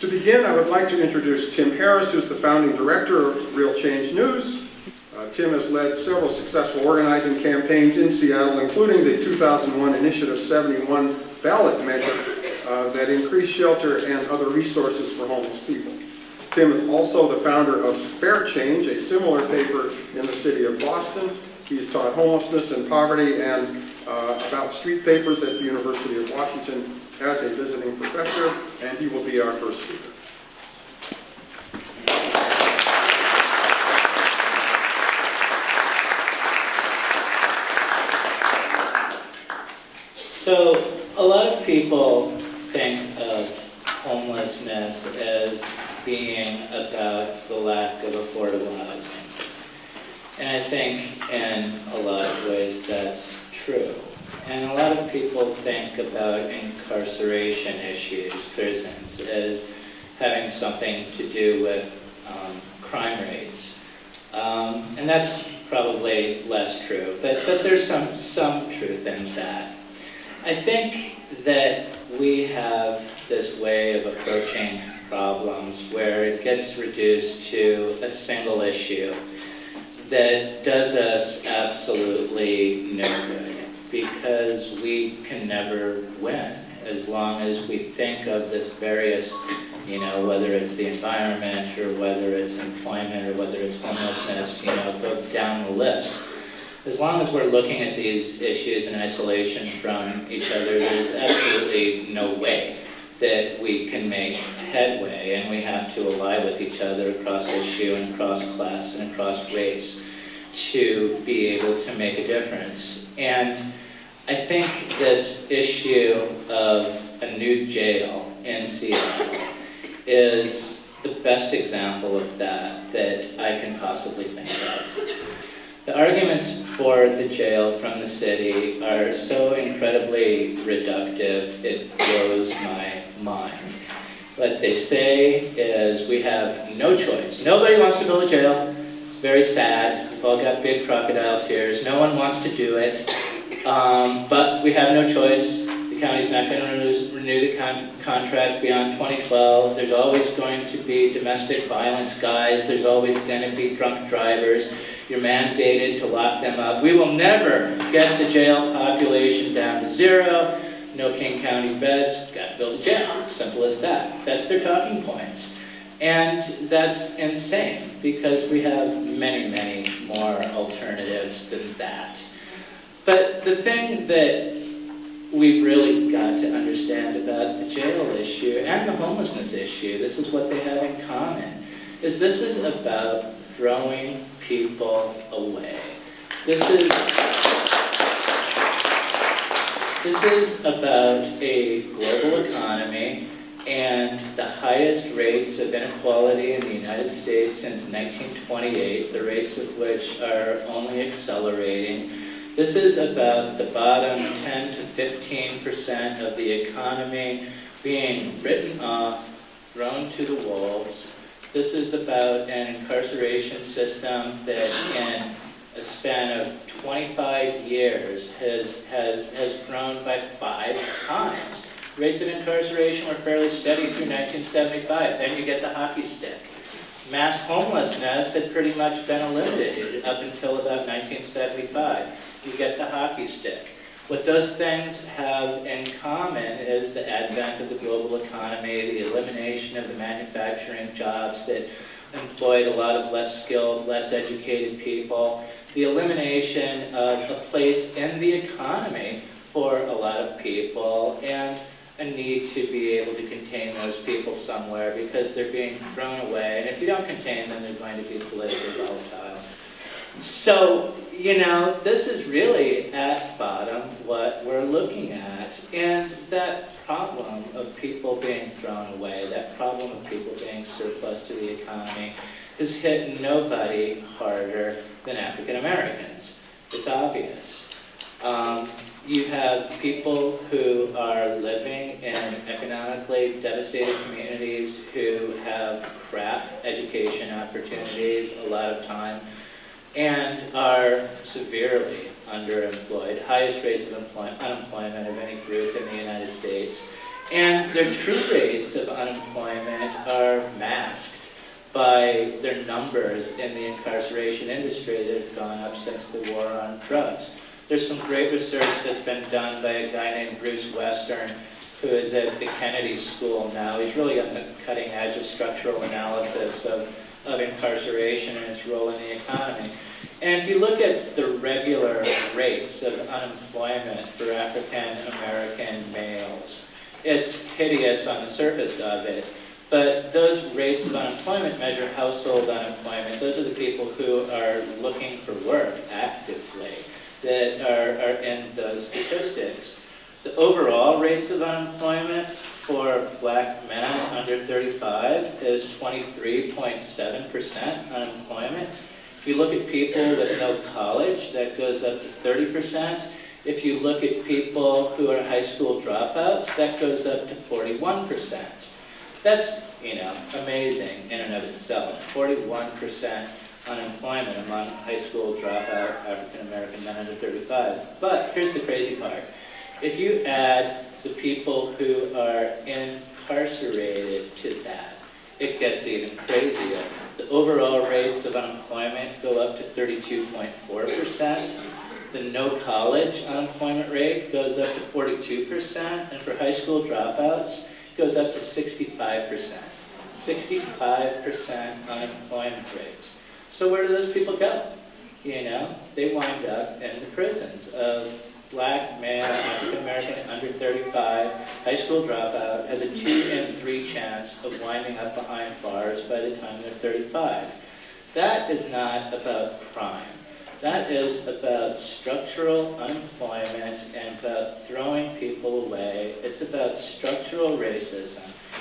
To begin, I would like to introduce Tim Harris, who's the founding director of Real Change News. Tim has led several successful organizing campaigns in Seattle, including the 2001 Initiative 71 ballot measure that increased shelter and other resources for homeless people. Tim is also the founder of Spare Change, a similar paper in the city of Boston. He's taught homelessness and poverty and about Streetpapers at the University of Washington as a visiting professor, and he will be our first speaker. So, a lot of people think of homelessness as being about the lack of affordable housing. And I think in a lot of ways that's true. And a lot of people think about incarceration issues, prisons, as having something to do with crime rates. And that's probably less true, but there's some truth in that. I think that we have this way of approaching problems where it gets reduced to a single issue that does us absolutely no good, because we can never win as long as we think of this various, whether it's the environment or whether it's employment or whether it's homelessness, go down the list. As long as we're looking at these issues in isolation from each other, there's absolutely no way that we can make headway, and we have to ally with each other across issue and across class and across race to be able to make a difference. And I think this issue of a new jail in Seattle is the best example of that I can possibly think of. The arguments for the jail from the city are so incredibly reductive, it blows my mind. What they say is we have no choice. Nobody wants to build a jail. It's very sad. We've all got big crocodile tears. No one wants to do it. But we have no choice. The county's not going to renew the contract beyond 2012. There's always going to be domestic violence guys. There's always going to be drunk drivers. You're mandated to lock them up. We will never get the jail population down to zero. No King County beds. Got to build a jail. Simple as that. That's their talking points. And that's insane, because we have many, many more alternatives than that. But the thing that we've really got to understand about the jail issue and the homelessness issue, this is what they have in common, is this is about throwing people away. This is about a global economy and the highest rates of inequality in the United States since 1928, the rates of which are only accelerating. This is about the bottom 10 to 15% of the economy being written off, thrown to the wolves. This is about an incarceration system that in a span of 25 years has grown by 5 times. Rates of incarceration were fairly steady through 1975. Then you get the hockey stick. Mass homelessness had pretty much been eliminated up until about 1975. You get the hockey stick. What those things have in common is the advent of the global economy, the elimination of the manufacturing jobs that employed a lot of less skilled, less educated people, the elimination of a place in the economy for a lot of people, and a need to be able to contain those people somewhere because they're being thrown away. And if you don't contain them, they're going to be politically volatile. So, this is really at bottom what we're looking at. And that problem of people being thrown away, that problem of people being surplus to the economy, has hit nobody harder than African Americans. It's obvious. You have people who are living in economically devastated communities who have crap education opportunities a lot of time and are severely underemployed, highest rates of unemployment of any group in the United States. And their true rates of unemployment are masked by their numbers in the incarceration industry that have gone up since the war on drugs. There's some great research that's been done by a guy named Bruce Western, who is at the Kennedy School now. He's really on the cutting edge of structural analysis of incarceration and its role in the economy. And if you look at the regular rates of unemployment for African American males, it's hideous on the surface of it. But those rates of unemployment measure household unemployment. Those are the people who are looking for work actively that are in those statistics. The overall rates of unemployment for black men under 35 is 23.7% unemployment. If you look at people with no college, that goes up to 30%. If you look at people who are high school dropouts, that goes up to 41%. That's, amazing in and of itself. 41% unemployment among high school dropout African American men under 35. But here's the crazy part. If you add the people who are incarcerated to that, it gets even crazier. The overall rates of unemployment go up to 32.4%. The no college unemployment rate goes up to 42%, and for high school dropouts, it goes up to 65%. 65% unemployment rates. So where do those people go? They wind up in the prisons of black, male, African American, under 35, high school dropout, has a 2 in 3 chance of winding up behind bars by the time they're 35. That is not about crime. That is about structural unemployment and about throwing people away. It's about structural racism.